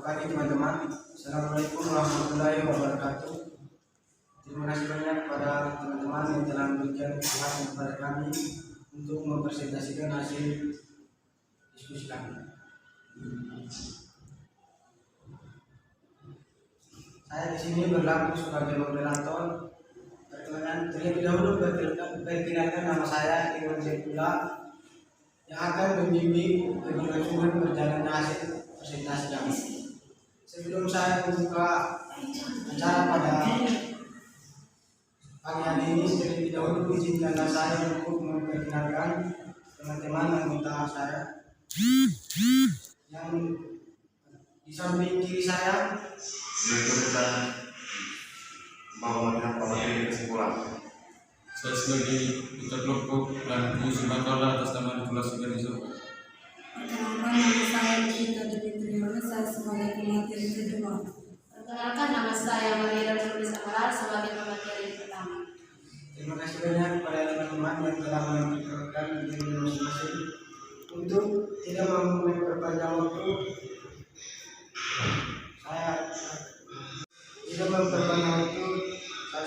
Selamat pagi teman-teman. Assalamualaikum warahmatullahi wabarakatuh. Terima kasih banyak kepada teman-teman yang telah memberikan kesempatan kepada kami untuk mempresentasikan hasil diskusi kami. Saya di sini berlaku sebagai moderator. Terlebih dahulu perkenalkan nama saya Iwan Saifullah yang akan membimbing keberlangsungan berjalannya hasil presentasi kami. Sebelum saya membuka acara pada pagi hari ini, terlebih dahulu izinkanlah saya untuk memperkenalkan teman-teman anggota saya yang di samping kiri saya. Kesimpulan. Saya sebagai Duta Kelompok dan Bu Sumatera atas nama Nicholas Organizo. Perkenalkan nama saya Gita Dimitri, saya sebagai pemateri kedua. Perkenalkan nama saya Maria Nurul Amaral sebagai pemateri pertama. Terima kasih banyak kepada teman-teman yang telah menyampaikan diri masing-masing. Untuk tidak memperpanjang waktu, saya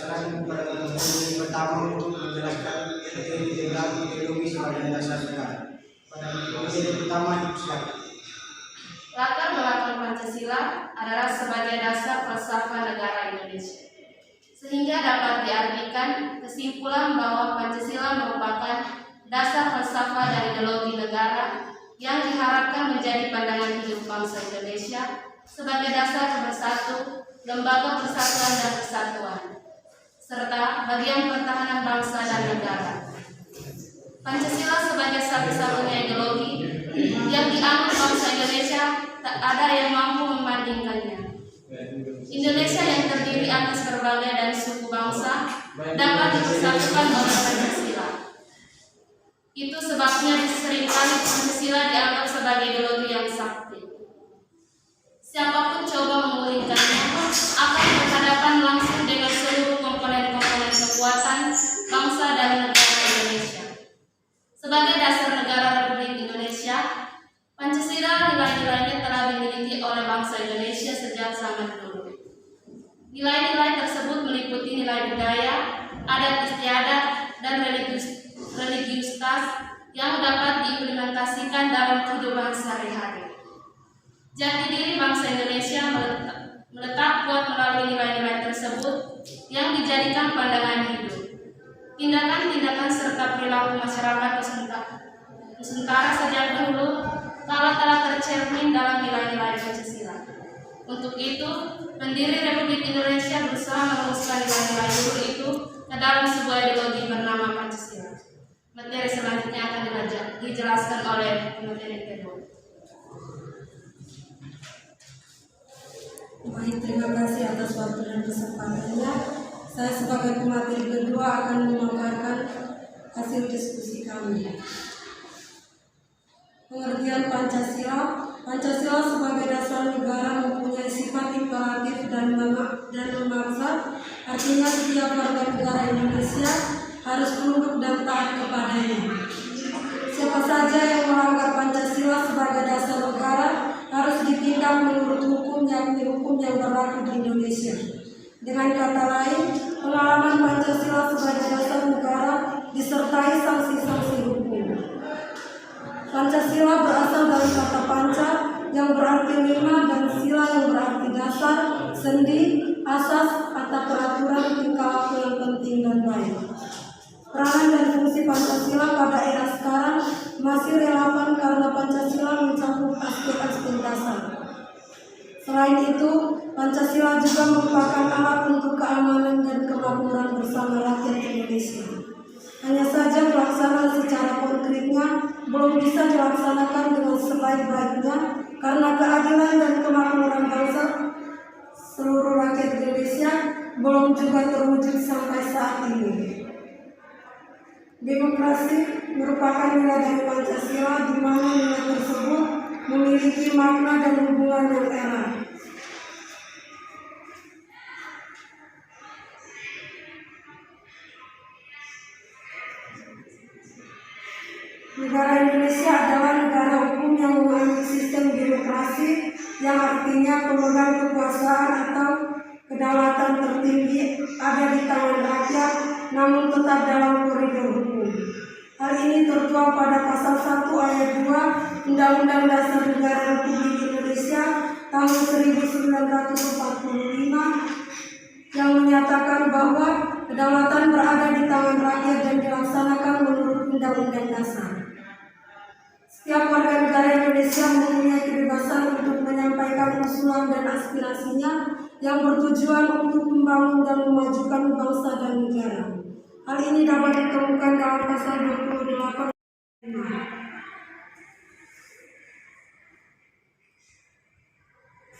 serahkan kepada teman-teman pertama untuk menjelaskan materi tentang ideologi sebagai dasar negara. Pada materi pertama, silakan. Latar belakang Pancasila adalah sebagai dasar falsafah negara Indonesia, sehingga dapat diartikan kesimpulan bahwa Pancasila merupakan dasar falsafah dan ideologi negara yang diharapkan menjadi pandangan hidup bangsa Indonesia sebagai dasar bersatu, lembaga persatuan dan kesatuan, serta bagian pertahanan bangsa dan negara. Pancasila sebagai satu-satunya ideologi yang dianut bangsa Indonesia, tak ada yang mampu membandingkannya. Indonesia yang terdiri atas berbagai dan suku bangsa dapat dipersatukan oleh Pancasila. Itu sebabnya seringkali Pancasila dianggap sebagai ideologi yang sakti. Siapapun coba memulihkannya akan berhadapan langsung dengan seluruh komponen-komponen kekuatan bangsa dan negara Indonesia. Sebagai dasar negara Republik Indonesia, Pancasila nilai-nilainya telah dimiliki oleh bangsa Indonesia sejak zaman dulu. Nilai-nilai tersebut meliputi nilai budaya, adat istiadat, dan religiusitas yang dapat diimplementasikan dalam kehidupan sehari-hari. Jati diri bangsa Indonesia melekat kuat melalui nilai-nilai tersebut yang dijadikan pandangan hidup. Tindakan-tindakan serta perilaku masyarakat Nusantara sejak dahulu telah tercermin dalam nilai-nilai Pancasila. Untuk itu, pendiri Republik Indonesia berusaha merumuskan nilai-nilai luhur itu ke dalam sebuah ideologi bernama Pancasila. Materi selanjutnya akan dijelaskan oleh pemateri kedua. Baik, terima kasih atas waktu dan kesempatannya. Saya sebagai pemateri kedua akan memaparkan hasil diskusi kami. Pengertian Pancasila. Pancasila sebagai dasar negara mempunyai sifat imperatif dan memaksa. Artinya setiap warga negara Indonesia harus tunduk dan taat kepadanya. Siapa saja yang melanggar Pancasila sebagai dasar negara harus ditindak menurut hukum yang berlaku di Indonesia. Dengan kata lain, pengalaman Pancasila sebagai dasar negara disertai sanksi-sanksi hukum. Pancasila berasal dari kata panca yang berarti lima dan sila yang berarti dasar, sendi, asas, atau peraturan tingkah laku yang penting dan baik. Peranan dan fungsi Pancasila pada era sekarang masih relevan karena Pancasila mencakup aspek-aspek dasar. Selain itu, Pancasila juga merupakan alat untuk keamanan dan kemakmuran bersama rakyat Indonesia. Hanya saja pelaksanaan secara konkretnya belum bisa dilaksanakan dengan sebaik-baiknya karena keadilan dan kemakmuran bangsa seluruh rakyat Indonesia belum juga terwujud sampai saat ini. Demokrasi merupakan nilai dari Pancasila di mana nilai tersebut memiliki makna dan hubungan yang erat. Negara Indonesia adalah negara hukum yang menganut sistem demokrasi yang artinya pemegang kekuasaan atau kedaulatan tertinggi ada di tangan rakyat namun tetap dalam koridor hukum. Hal ini tertuang pada pasal 1 ayat 2 Undang-Undang Dasar Negara Republik Indonesia tahun 1945 yang menyatakan bahwa kedaulatan berada di tangan rakyat dan dilaksanakan menurut Undang-Undang Dasar. Setiap warga negara Indonesia mempunyai kebebasan untuk menyampaikan usulan dan aspirasinya yang bertujuan untuk membangun dan memajukan bangsa dan negara. Hal ini dapat ditemukan dalam pasal 28.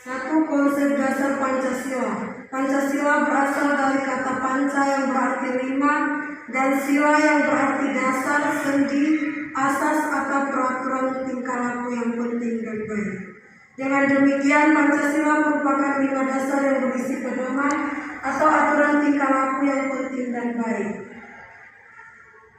Satu, konsep dasar Pancasila. Pancasila berasal dari kata panca yang berarti 5 dan sila yang berarti dasar, sendi, asas atau peraturan tingkah laku yang penting dan baik. Dengan demikian, Pancasila merupakan 5 dasar yang berisi pedoman atau aturan tingkah laku yang penting dan baik.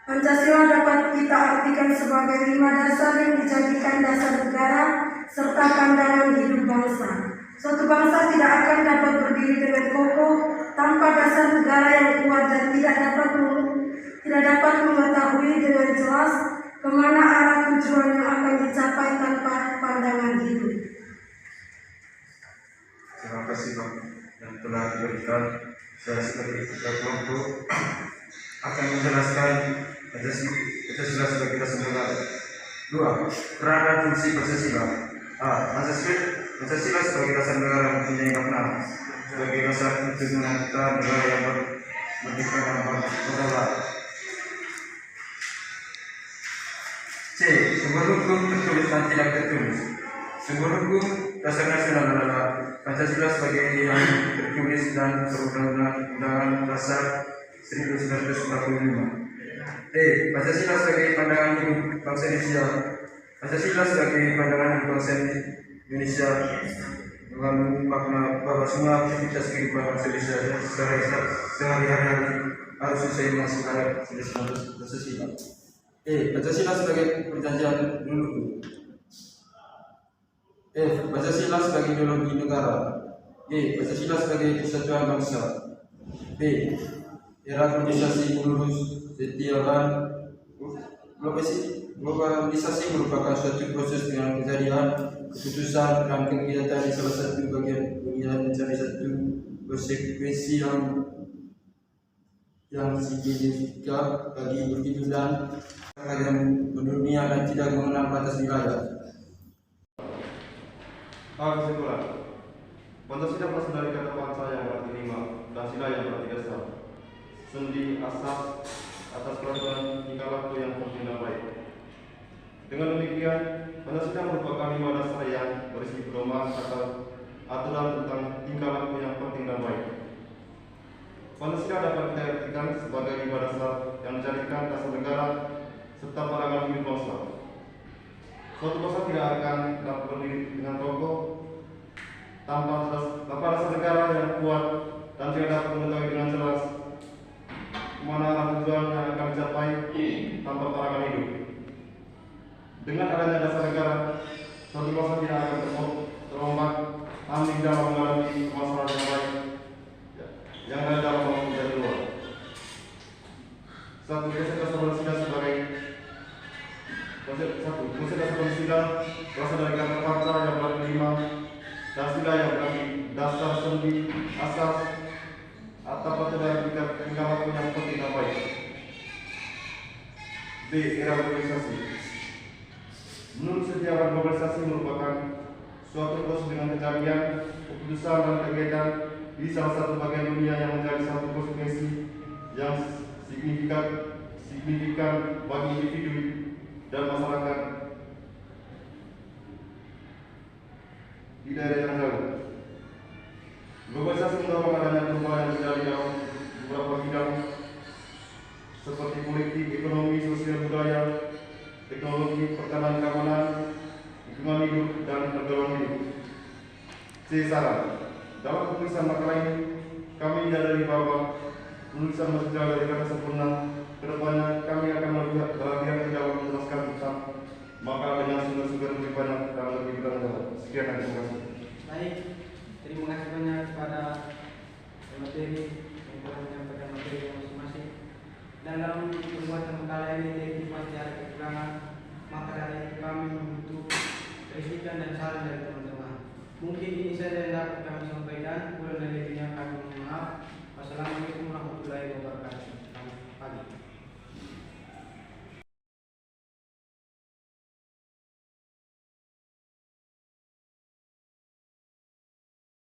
Pancasila dapat kita artikan sebagai 5 dasar yang dijadikan dasar negara serta pandangan hidup bangsa. Suatu bangsa tidak akan dapat berdiri dengan kokoh tanpa dasar negara yang kuat dan tidak dapat mengetahui dengan jelas kemana arah tujuan yang akan dicapai tanpa pandangan hidup. Terima kasih Pak yang telah diberikan. Saya sebagai ketua kelompok akan menjelaskan Pancasila sebagai dasar negara. 2. Peranan fungsi Pancasila. A. Pancasila sebagai dasar negara mempunyai makna sebagai dasar perjuangan kita negara yang merdeka dan berdaulat. C. Sumber hukum tertulis dan tidak tertulis. Sumber hukum dasar nasional adalah Pancasila sebagai yang tertulis dan Undang-Undang Dasar 1945. D. Pancasila sebagai pandangan hidup bangsa Indonesia. Pancasila sebagai pandangan hidup bangsa Indonesia mengandung makna bahwa semua aktivitas kehidupan bangsa Indonesia sehari-hari harus sesuai dengan segala Pancasila. E. Pancasila sebagai perjanjian dulu. F. Pancasila sebagai ideologi negara. G. Pancasila sebagai persatuan bangsa. B. Era globalisasi menerus setiakan. Globalisasi merupakan suatu proses dengan kejadian, keputusan dan kegiatan di salah satu bagian dunia mencari satu konsekuensi yang signifikan bagi individu dan yang mendunia dan tidak mengenal batas wilayah. Kesimpulan, Pancasila berasal dari kata panca yang berarti 5 dan sila yang berarti dasar, sendi, asas, atas peraturan tingkah laku yang penting dan baik. Dengan demikian, Pancasila merupakan 5 dasar yang berisi pedoman atau aturan tentang tingkah laku yang penting dan baik. Pancasila dapat kita artikan sebagai 5 dasar yang menjadikan dasar negara serta pandangan hidup bangsa. Suatu bangsa tidak akan dapat berdiri dengan kokoh tanpa dasar negara yang kuat dan tidak dapat mengetahui dengan jelas kemana arah tujuan yang akan dicapai tanpa pandangan hidup. Dengan adanya dasar negara, suatu bangsa tidak akan terombak ambing dalam mengalami permasalahan yang baik yang ada dalam maupun dari luar. Satu, konsep dasar Pancasila sebagai konsep dasar Pancasila berasal dari kata panca yang berarti 5 dan sila yang berarti dasar, sendi, asas atau peraturan tingkah laku yang penting dan baik. B. Era globalisasi. Menurut sejarawan, globalisasi merupakan suatu proses dengan kejadian, keputusan dan kegiatan di salah satu bagian dunia yang menjadi satu konsekuensi yang signifikan bagi individu dan masyarakat di daerah yang jauh. Globalisasi mendorong adanya perubahan yang terjadi dalam beberapa bidang seperti politik, ekonomi, sosial, budaya, teknologi, pertahanan, keamanan, lingkungan hidup, dan pergaulan hidup. C. Saran. Dalam penulisan makalah ini, kami menyadari bahwa penulisan masih jauh dari kata sempurna. Kedepannya, kami akan melihat bagian dalam menjelaskan tentang makalah dengan sumber-sumber lebih banyak dan lebih beragam. Sekian, terima kasih. Baik, terima kasih banyak kepada materi yang telah menyampaikan materi masing-masing. Dalam pembuatan kali ini pasti ada kekurangan, maka dari itu kami membutuh kritikan dan saran dari teman-teman. Mungkin ini saja yang dapat kami sampaikan. Kurang dari lebihnya kami mohon maaf. Wassalamualaikum